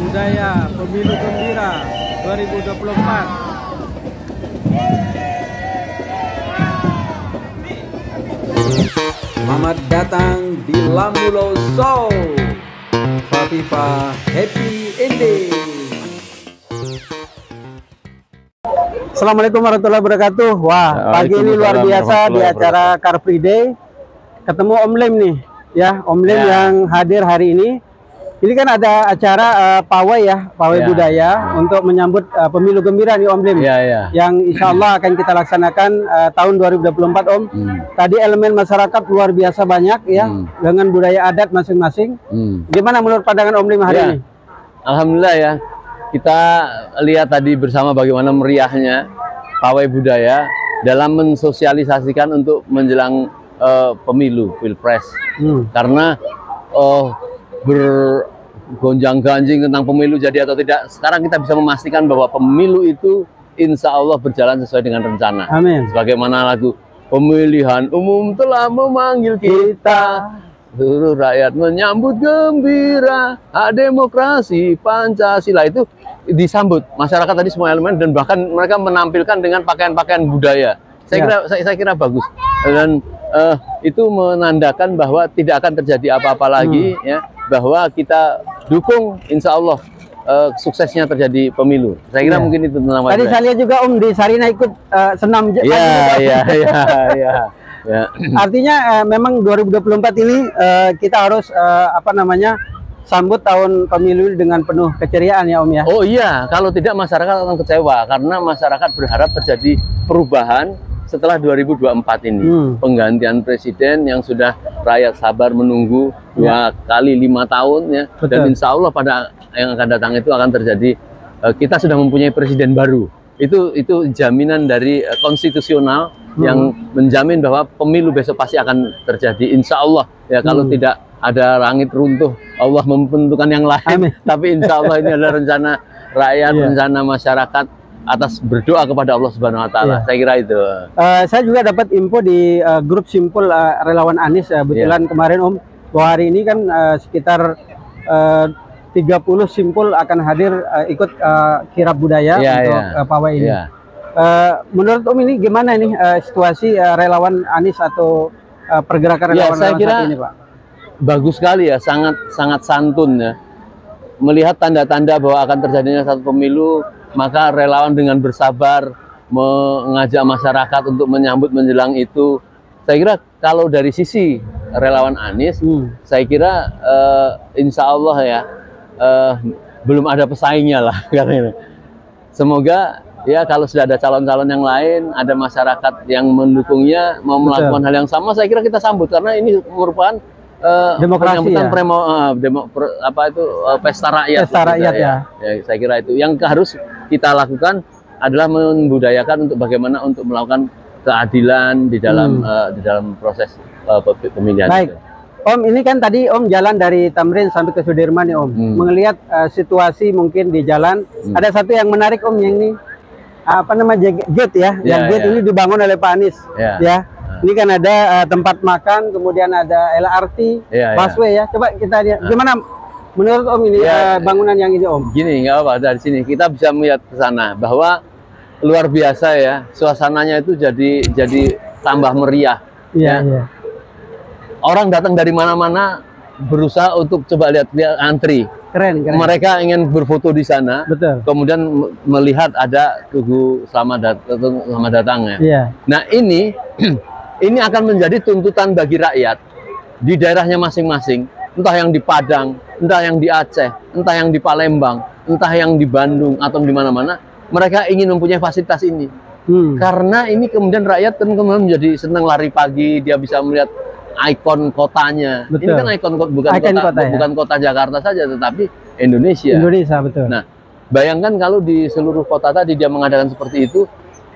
Budaya Pemilu Gembira 2024. Selamat datang di Lambulo Show. Fafifa Happy Ending. Assalamualaikum warahmatullahi wabarakatuh. Wah, pagi ini luar biasa di acara Car Free Day. Ketemu Om Lem nih, ya Om Lem yang hadir hari ini. Ini kan ada acara pawai ya, pawai budaya untuk menyambut pemilu gembira nih Om Lem. Yang insya Allah akan kita laksanakan tahun 2024 Om. Tadi elemen masyarakat luar biasa banyak ya, dengan budaya adat masing-masing. Gimana menurut pandangan Om Lem hari ini? Alhamdulillah ya, kita lihat tadi bersama bagaimana meriahnya pawai budaya dalam mensosialisasikan untuk menjelang pemilu, pilpres. Karena bergonjang-ganjing tentang pemilu jadi atau tidak, sekarang kita bisa memastikan bahwa pemilu itu insya Allah berjalan sesuai dengan rencana. Amin. Sebagaimana lagu pemilihan umum telah memanggil kita, seluruh rakyat menyambut gembira, demokrasi Pancasila, itu disambut masyarakat tadi semua elemen, dan bahkan mereka menampilkan dengan pakaian-pakaian budaya. Saya kira bagus, dan itu menandakan bahwa tidak akan terjadi apa-apa lagi ya, bahwa kita dukung insya Allah suksesnya terjadi pemilu. Saya kira mungkin itu tentang tadi saya lihat juga Om di Sarina ikut senam. Iya. Artinya memang 2024 ini kita harus sambut tahun pemilu dengan penuh keceriaan ya Om ya. Oh iya, kalau tidak masyarakat akan kecewa, karena masyarakat berharap terjadi perubahan setelah 2024 ini. Penggantian presiden yang sudah rakyat sabar menunggu 2 kali 5 tahun ya. Dan insya Allah pada yang akan datang itu akan terjadi, kita sudah mempunyai presiden baru. Itu jaminan dari konstitusional yang menjamin bahwa pemilu besok pasti akan terjadi insya Allah ya. Kalau tidak ada langit runtuh, Allah membentukkan yang lain. Tapi insya Allah ini adalah rencana rakyat, rencana masyarakat atas berdoa kepada Allah Subhanahu Wa Taala. Saya kira itu. Saya juga dapat info di grup simpul relawan Anies kebetulan kemarin Om, bahwa hari ini kan sekitar 30 simpul akan hadir ikut kirab budaya untuk pawai ini. Menurut Om ini gimana ini situasi relawan Anies atau pergerakan relawan saya kira saat ini Pak? Bagus sekali ya, sangat santun ya. Melihat tanda-tanda bahwa akan terjadinya satu pemilu, maka relawan dengan bersabar mengajak masyarakat untuk menyambut menjelang itu. Saya kira kalau dari sisi relawan Anies, saya kira insya Allah ya belum ada pesaingnya lah. Semoga ya kalau sudah ada calon-calon yang lain, ada masyarakat yang mendukungnya mau melakukan hal yang sama, saya kira kita sambut, karena ini merupakan demokrasi ya? Pesta rakyat. Pesta rakyat ya. Saya kira itu yang harus kita lakukan adalah membudayakan untuk bagaimana untuk melakukan keadilan di dalam proses pemilihan. Baik, Om, ini kan tadi Om jalan dari Tamrin sampai ke Sudirman nih Om, melihat situasi mungkin di jalan. Ada satu yang menarik Om, yang ini gate ya, yang gate ini dibangun oleh Pak Anies ya. Ini kan ada tempat makan, kemudian ada LRT, busway ya. Coba kita lihat gimana menurut Om ini bangunan yang ini Om. Gini, nggak apa, dari sini kita bisa melihat ke sana bahwa luar biasa ya, suasananya itu jadi tambah meriah. Orang datang dari mana-mana berusaha untuk coba lihat antri. Keren. Mereka ingin berfoto di sana. Kemudian melihat ada tugu selamat datang ya. Nah ini akan menjadi tuntutan bagi rakyat di daerahnya masing-masing, entah yang di Padang, entah yang di Aceh, entah yang di Palembang, entah yang di Bandung atau di mana-mana, mereka ingin mempunyai fasilitas ini. Karena ini kemudian rakyat kan kemudian menjadi senang lari pagi, dia bisa melihat ikon kotanya. Ini kan bukan kota Jakarta saja, tetapi Indonesia. Nah, bayangkan kalau di seluruh kota tadi dia mengadakan seperti itu,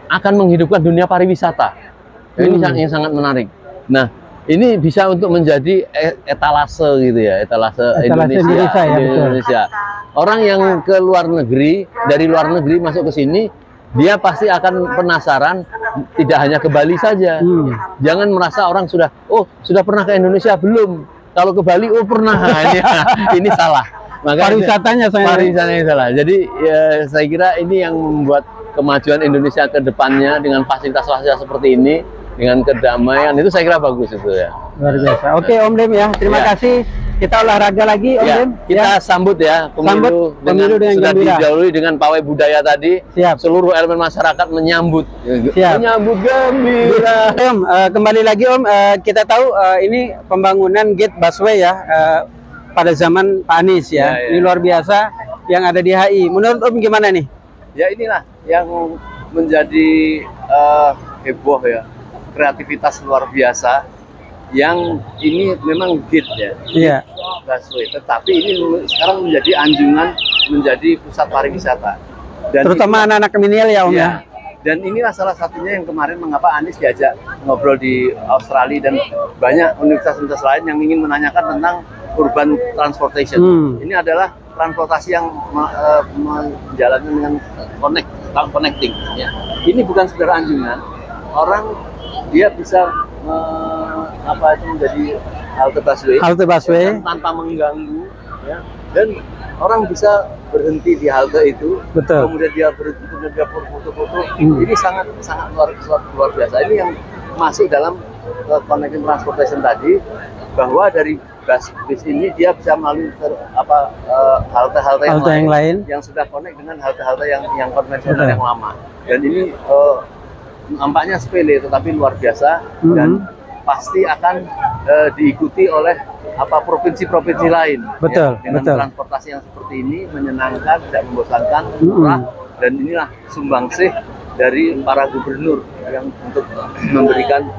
akan menghidupkan dunia pariwisata. Ini yang sangat menarik. Nah, ini bisa untuk menjadi etalase gitu ya, etalase Indonesia. Orang yang ke luar negeri, dari luar negeri masuk ke sini, dia pasti akan penasaran, tidak hanya ke Bali saja. Jangan merasa orang sudah pernah ke Indonesia belum. Kalau ke Bali, pernah. Ini salah. pariwisatanya pariwisatanya salah. Jadi ya, saya kira ini yang membuat kemajuan Indonesia ke depannya dengan fasilitas-fasilitas seperti ini, dengan kedamaian itu saya kira bagus itu ya. Luar biasa. Oke Om Lim ya, terima kasih. Kita olahraga lagi Om Lim. Kita sambut ya pemilu dengan sudah didahului dengan pawai budaya tadi. Siap. Seluruh elemen masyarakat menyambut. Siap. Menyambut gembira. Om, kembali lagi Om, kita tahu ini pembangunan gate busway ya pada zaman Pak Anies ya. Ini luar biasa yang ada di HI. Menurut Om gimana nih? Ya inilah yang menjadi heboh ya. Kreativitas luar biasa. Yang ini memang gate ya, iya. busway. Tetapi ini sekarang menjadi anjungan, menjadi pusat pariwisata. Dan terutama anak-anak milenial ya Om ya. Dan inilah salah satunya yang kemarin mengapa Anies diajak ngobrol di Australia dan banyak universitas-universitas lain yang ingin menanyakan tentang urban transportation. Ini adalah transportasi yang menjalankan dengan connecting. Ya. Ini bukan sekedar anjungan, orang dia bisa menjadi halte busway tanpa mengganggu ya. Dan orang bisa berhenti di halte itu. Betul. Kemudian dia berhenti, kemudian dia foto-foto. Ini sangat luar biasa. Ini yang masuk dalam connecting transportation tadi, bahwa dari bis ini dia bisa melalui halte-halte yang lain yang sudah connect dengan halte-halte yang konvensional yang lama. Dan ini nampaknya sepele tetapi luar biasa dan pasti akan diikuti oleh provinsi-provinsi lain. Betul, ya, dengan transportasi yang seperti ini menyenangkan, tidak membosankan, murah, dan inilah sumbangsih dari para gubernur yang untuk memberikan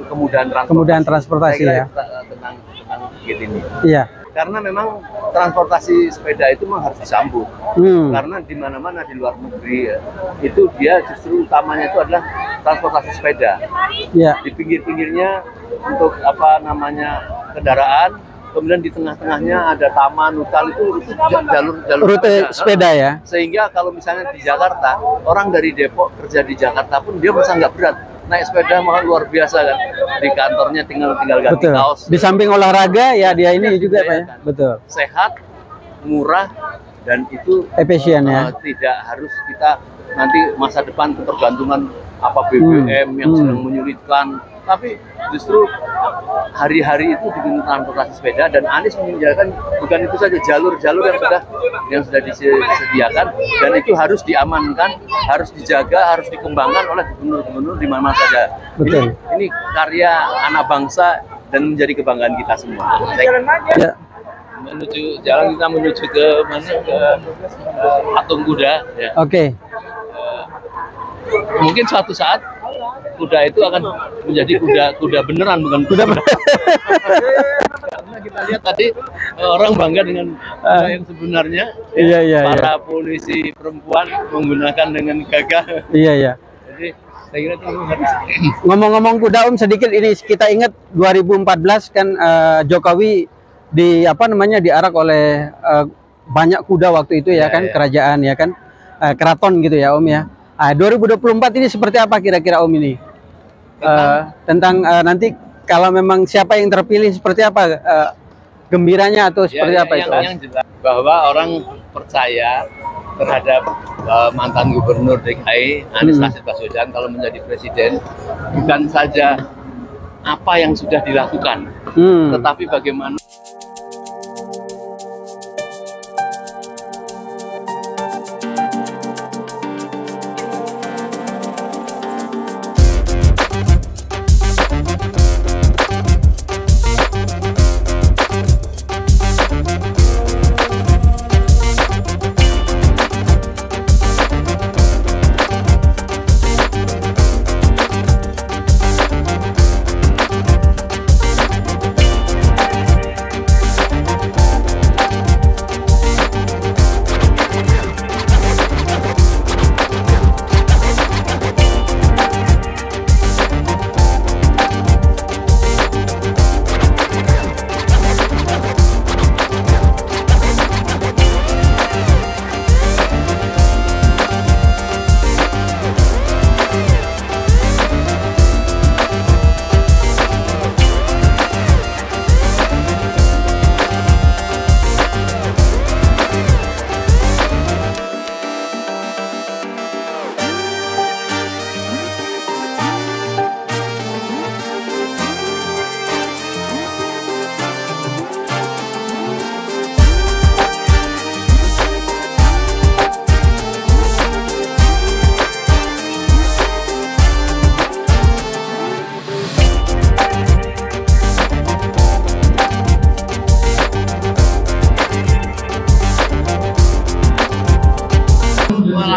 kemudahan transportasi ya. Tentang ini. Iya. Karena memang transportasi sepeda itu memang harus disambut. Karena di mana-mana di luar negeri ya, itu dia justru utamanya itu adalah transportasi sepeda. Yeah. Di pinggir-pinggirnya untuk kendaraan, kemudian di tengah-tengahnya ada taman, hutan, itu jalur rute sepeda ya. Sehingga kalau misalnya di Jakarta, orang dari Depok kerja di Jakarta pun dia merasa nggak berat. Naik sepeda malah luar biasa kan, di kantornya tinggal ganti kaos. Di samping olahraga ya dia ini juga Pak ya. Betul. Sehat, murah, dan itu efisien ya. Tidak harus kita nanti masa depan ketergantungan BBM yang sedang menyulitkan, tapi justru hari-hari itu dengan transportasi sepeda. Dan Anies menjalankan bukan itu saja, jalur-jalur yang sudah disediakan, dan itu harus diamankan, harus dijaga, harus dikembangkan oleh gubernur-gubernur di mana saja. Betul. Ini karya anak bangsa dan menjadi kebanggaan kita semua. Ya. Kita menuju ke mana, ke patung kuda ya. Oke. Mungkin suatu saat kuda itu akan menjadi kuda beneran, bukan kuda. Karena kita lihat tadi orang bangga dengan kuda yang sebenarnya. Para polisi perempuan menggunakan dengan gagah. Iya. Jadi saya kira itu harus. Ngomong-ngomong kuda Om, sedikit ini kita ingat 2014 kan Jokowi diarak oleh banyak kuda waktu itu ya kan, kerajaan ya kan, keraton gitu ya Om ya. 2024 ini seperti apa kira-kira Om ini? Tentang nanti kalau memang siapa yang terpilih seperti apa gembiranya atau seperti apa itu? Yang jelas bahwa orang percaya terhadap mantan gubernur DKI Anies Baswedan kalau menjadi presiden, bukan saja apa yang sudah dilakukan, tetapi bagaimana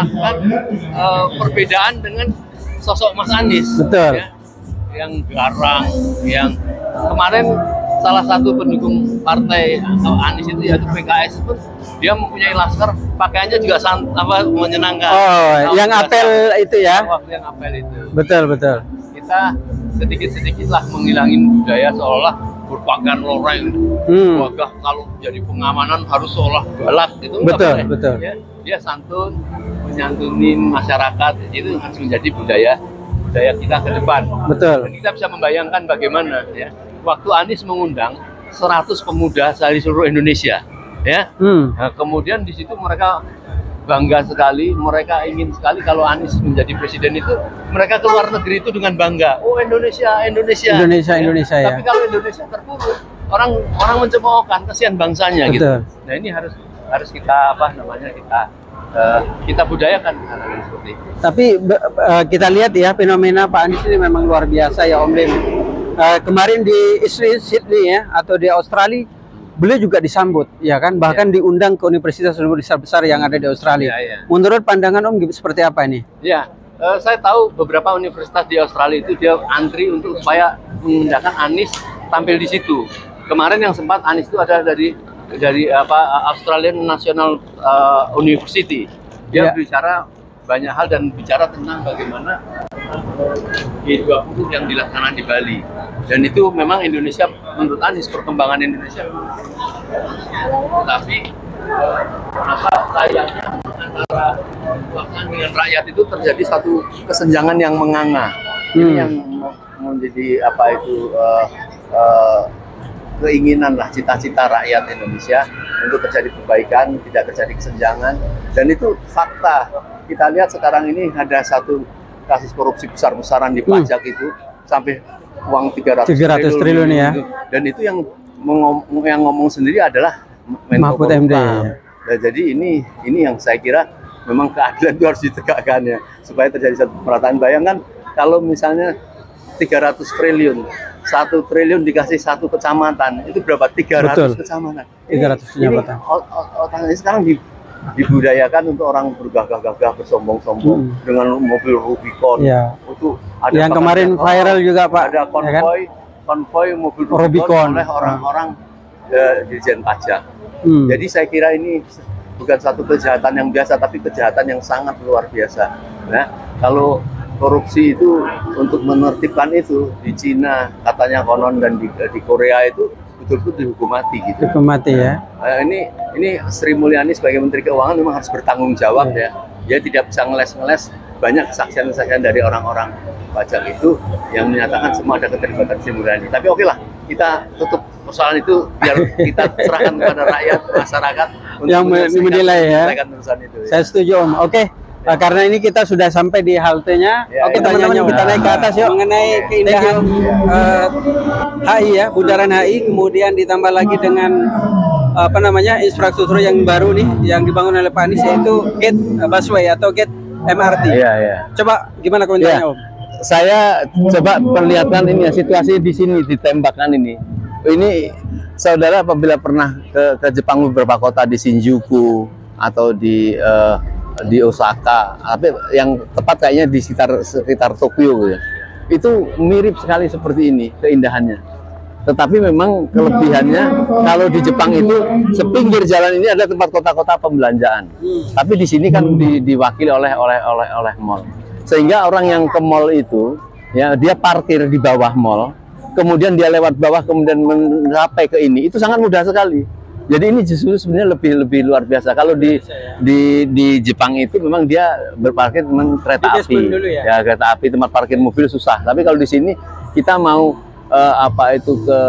melakukan perbedaan dengan sosok Mas Anies. Betul. Ya, yang garang, yang kemarin salah satu pendukung partai atau Anies itu yaitu PKS pun dia mempunyai laskar, pakaiannya juga menyenangkan. Oh, yang apel itu ya? Yang apel itu. Betul, betul. Kita sedikit-sedikitlah menghilangin budaya seolah berpakaian loreng, wagah kalau jadi pengamanan harus seolah galak itu. Betul, betul. Ya, dia santun, menyantunin masyarakat, itu harus menjadi budaya kita ke depan. Betul. Dan kita bisa membayangkan bagaimana ya waktu Anies mengundang 100 pemuda dari seluruh Indonesia, ya. Nah, kemudian di situ mereka bangga sekali, mereka ingin sekali kalau Anies menjadi presiden itu mereka keluar negeri itu dengan bangga. Oh Indonesia, Indonesia. Indonesia, ya. Indonesia ya. Tapi kalau Indonesia terpuruk, orang mencemoohkan, kasihan bangsanya. Betul. Gitu. Nah ini harus kita kita budayakan hal-hal seperti itu. Tapi kita lihat ya fenomena Pak Anies ini memang luar biasa ya Om Lim. Kemarin di Sydney ya atau di Australia beliau juga disambut ya kan, bahkan diundang ke universitas besar yang ada di Australia. Menurut pandangan Om seperti apa ini? Ya, saya tahu beberapa universitas di Australia itu dia antri untuk supaya mengundangkan Anies tampil di situ. Kemarin yang sempat Anies itu ada dari Australian National University. Dia bicara banyak hal dan bicara tentang bagaimana G20 yang dilaksanakan di Bali. Dan itu memang Indonesia, menurut Anies, perkembangan Indonesia. Tapi sayangnya antara bahkan dengan rakyat itu terjadi satu kesenjangan yang menganga. Ini yang menjadi keinginan lah, cita-cita rakyat Indonesia untuk terjadi perbaikan, tidak terjadi kesenjangan. Dan itu fakta. Kita lihat sekarang ini ada satu kasus korupsi besar-besaran di pajak itu sampai uang 300 triliun ya. Dan itu yang ngomong sendiri adalah Mahfud MD. Nah, jadi ini yang saya kira memang keadilan itu harus ditegakkan ya, supaya terjadi satu pemerataan. Bayangkan kalau misalnya 300 triliun, 1 triliun dikasih satu kecamatan, itu berapa? 300 kecamatan. 300 kecamatan. Ini sekarang dibudayakan untuk orang bergagah-gagah, bersombong-sombong dengan mobil Rubicon. Ya. Itu ada yang kemarin viral juga Pak. Ada konvoy mobil Rubicon oleh orang-orang Dirjen Pajak. Jadi saya kira ini bukan satu kejahatan yang biasa, tapi kejahatan yang sangat luar biasa. Nah, kalau korupsi itu untuk menertibkan itu di Cina katanya konon, dan di Korea itu betul-betul dihukum mati gitu. Hukum mati ya. Ini Sri Mulyani sebagai Menteri Keuangan memang harus bertanggung jawab ya. Dia tidak bisa ngeles-ngeles. Banyak kesaksian-kesaksian dari orang-orang pajak itu yang menyatakan semua ada keterlibatan Sri Mulyani. Tapi oke lah, kita tutup persoalan itu biar kita serahkan kepada rakyat, masyarakat yang menilai ya. Itu, ya. Saya setuju Om. Oke. Karena ini kita sudah sampai di haltenya. Oke teman-teman, kita naik ke atas yuk. Mengenai keindahan HI ya, bundaran HI, kemudian ditambah lagi dengan infrastruktur yang baru nih yang dibangun oleh Pak Anies, yaitu gate busway atau gate MRT. Coba gimana komentarnya Om? Saya coba perlihatkan ini ya, situasi di sini ditembakkan ini. Ini saudara apabila pernah ke Jepang beberapa kota di Shinjuku atau di Osaka, tapi yang tepat kayaknya di sekitar Tokyo ya. Itu mirip sekali seperti ini keindahannya. Tetapi memang kelebihannya kalau di Jepang itu sepinggir jalan ini ada tempat kota-kota pembelanjaan. Tapi di sini kan diwakili oleh mall. Sehingga orang yang ke mall itu ya dia parkir di bawah mall, kemudian dia lewat bawah kemudian mencapai ke ini, itu sangat mudah sekali. Jadi ini justru sebenarnya lebih luar biasa. Kalau di Jepang itu memang dia berparkir dengan kereta api, ya kereta api, tempat parkir mobil susah. Tapi kalau di sini kita mau ke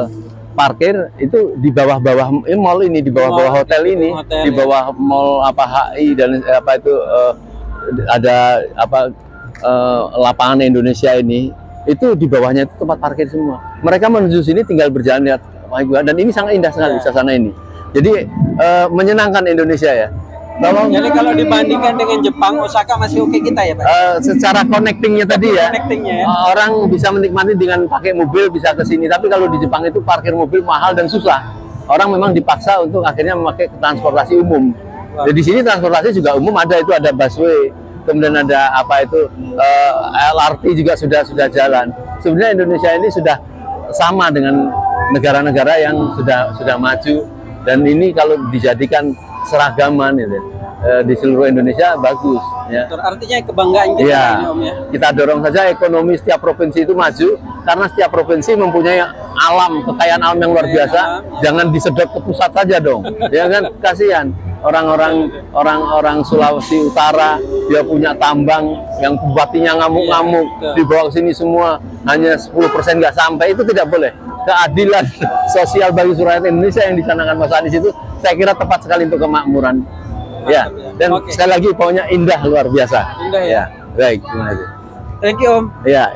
parkir itu di bawah-bawah mall ini, di bawah-bawah hotel ini, di bawah mall HI dan ada lapangan Indonesia ini, itu di bawahnya itu tempat parkir semua. Mereka menuju sini tinggal berjalan lihat, dan ini sangat indah sekali suasana ini. Jadi menyenangkan Indonesia ya. Jadi kalau dibandingkan dengan Jepang, Osaka masih oke kita ya Pak? Secara connectingnya tadi ya, ya, orang bisa menikmati dengan pakai mobil bisa ke sini. Tapi kalau di Jepang itu parkir mobil mahal dan susah. Orang memang dipaksa untuk akhirnya memakai transportasi umum. Jadi di sini transportasi juga umum ada, itu ada busway, kemudian ada apa itu LRT juga sudah jalan. Sebenarnya Indonesia ini sudah sama dengan negara-negara yang sudah maju, dan ini kalau dijadikan seragaman itu di seluruh Indonesia bagus ya. Artinya kebanggaan kita ya, ini, Om, ya. Kita dorong saja ekonomi setiap provinsi itu maju, karena setiap provinsi mempunyai alam, kekayaan alam yang luar biasa. Jangan disedot ke pusat saja dong. Ya kan, kasihan orang Sulawesi Utara, dia punya tambang yang bupatinya ngamuk-ngamuk, dibawa ke sini semua hanya 10% nggak sampai, itu tidak boleh. Keadilan sosial bagi rakyat Indonesia yang dicanangkan Mas Anies itu saya kira tepat sekali untuk kemakmuran. Ya, dan sekali lagi pokoknya indah, luar biasa. Indah ya. Baik, terima kasih. Thank you, Om. Ya.